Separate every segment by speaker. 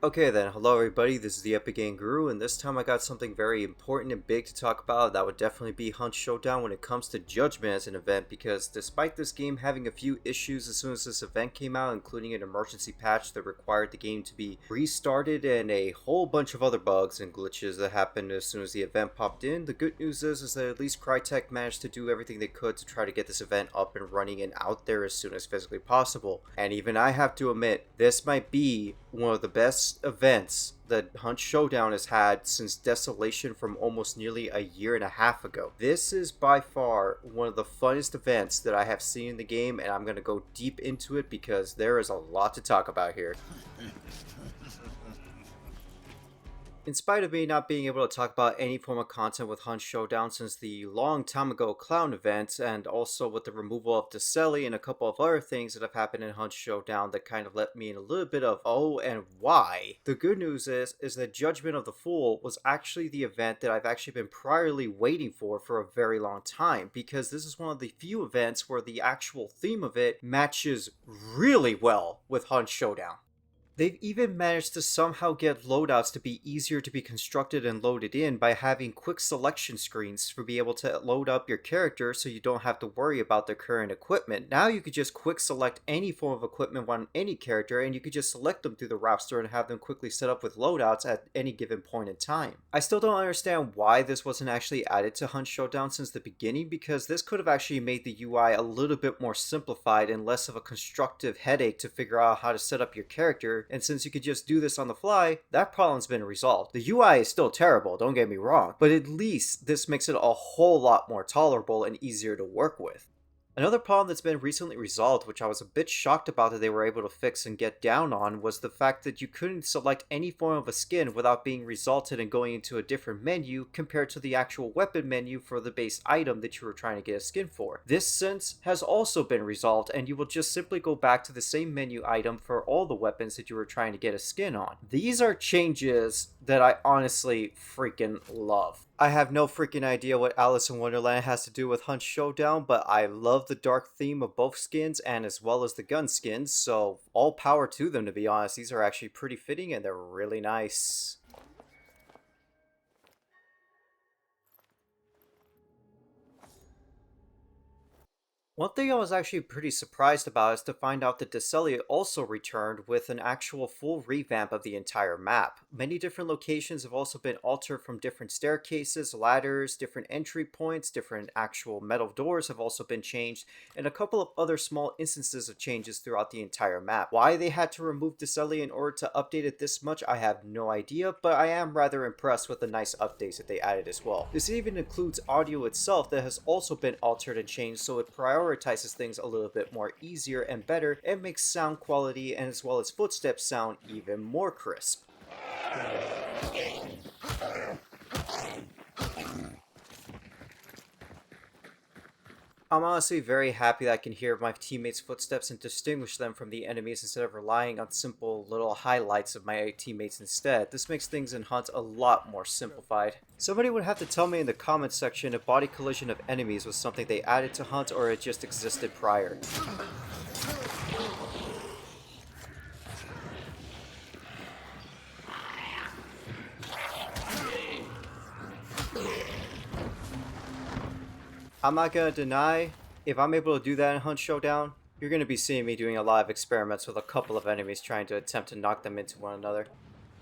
Speaker 1: Okay then, hello everybody, this is the EpicGameGuru, and this time I got something very important and big to talk about. That would definitely be Hunt Showdown when it comes to Judgment as an event, because despite this game having a few issues as soon as this event came out, including an emergency patch that required the game to be restarted and a whole bunch of other bugs and glitches that happened as soon as the event popped in, the good news is that at least Crytek managed to do everything they could to try to get this event up and running and out there as soon as physically possible. And even I have to admit, this might be one of the best events that Hunt Showdown has had since Desolation from almost nearly a year and a half ago. This is by far one of the funnest events that I have seen in the game, and I'm going to go deep into it because there is a lot to talk about here. In spite of me not being able to talk about any form of content with Hunt Showdown since the long time ago clown event, and also with the removal of Deselli and a couple of other things that have happened in Hunt Showdown that kind of left me in a little bit of oh and why. The good news is that Judgment of the Fool was actually the event that I've actually been priorly waiting for a very long time, because this is one of the few events where the actual theme of it matches really well with Hunt Showdown. They've even managed to somehow get loadouts to be easier to be constructed and loaded in by having quick selection screens to be able to load up your character so you don't have to worry about their current equipment. Now you could just quick select any form of equipment on any character, and you could just select them through the roster and have them quickly set up with loadouts at any given point in time. I still don't understand why this wasn't actually added to Hunt Showdown since the beginning, because this could have actually made the UI a little bit more simplified and less of a constructive headache to figure out how to set up your character. And since you could just do this on the fly, that problem's been resolved. The UI is still terrible, don't get me wrong, but at least this makes it a whole lot more tolerable and easier to work with. Another problem that's been recently resolved, which I was a bit shocked about that they were able to fix and get down on, was the fact that you couldn't select any form of a skin without being resulted and going into a different menu compared to the actual weapon menu for the base item that you were trying to get a skin for. This sense has also been resolved, and you will just simply go back to the same menu item for all the weapons that you were trying to get a skin on. These are changes that I honestly freaking love. I have no freaking idea what Alice in Wonderland has to do with Hunt Showdown, but I love the dark theme of both skins and as well as the gun skins, so all power to them, to be honest. These are actually pretty fitting and they're really nice. One thing I was actually pretty surprised about is to find out that Deselli also returned with an actual full revamp of the entire map. Many different locations have also been altered, from different staircases, ladders, different entry points, different actual metal doors have also been changed, and a couple of other small instances of changes throughout the entire map. Why they had to remove Deselli in order to update it this much, I have no idea, but I am rather impressed with the nice updates that they added as well. This even includes audio itself that has also been altered and changed, so it prioritizes things a little bit more easier and better, and makes sound quality and as well as footsteps sound even more crisp. I'm honestly very happy that I can hear my teammates' footsteps and distinguish them from the enemies instead of relying on simple little highlights of my teammates instead. This makes things in Hunt a lot more simplified. Somebody would have to tell me in the comments section if body collision of enemies was something they added to Hunt or it just existed prior. I'm not gonna deny, if I'm able to do that in Hunt Showdown, you're gonna be seeing me doing a lot of experiments with a couple of enemies trying to attempt to knock them into one another.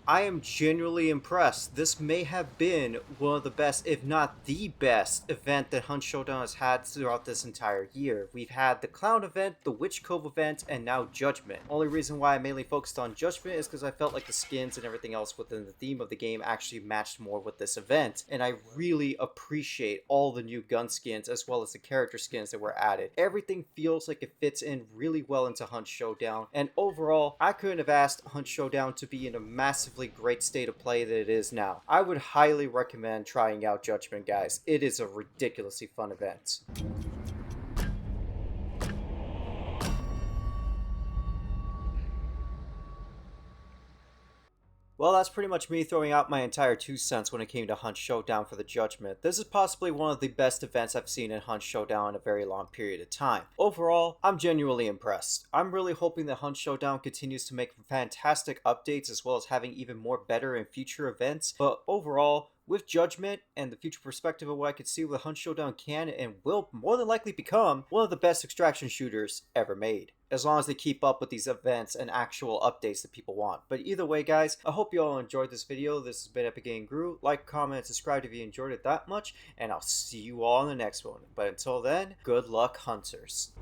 Speaker 1: I am genuinely impressed. This may have been one of the best, if not the best, event that Hunt Showdown has had throughout this entire year. We've had the Clown event, the Witch Cove event, and now Judgment. Only reason why I mainly focused on Judgment is because I felt like the skins and everything else within the theme of the game actually matched more with this event. And I really appreciate all the new gun skins as well as the character skins that were added. Everything feels like it fits in really well into Hunt Showdown. And overall, I couldn't have asked Hunt Showdown to be in a massive great state of play that it is now. I would highly recommend trying out Judgment, guys. It is a ridiculously fun event. Well, that's pretty much me throwing out my entire 2 cents when it came to Hunt Showdown for the Judgment. This is possibly one of the best events I've seen in Hunt Showdown in a very long period of time. Overall, I'm genuinely impressed. I'm really hoping that Hunt Showdown continues to make fantastic updates as well as having even more better and future events, but overall, with Judgment and the future perspective of what I could see with Hunt Showdown can and will more than likely become one of the best extraction shooters ever made. As long as they keep up with these events and actual updates that people want. But either way, guys, I hope you all enjoyed this video. This has been EpicGameGuru. Like, comment, and subscribe if you enjoyed it that much, and I'll see you all in the next one. But until then, good luck, hunters.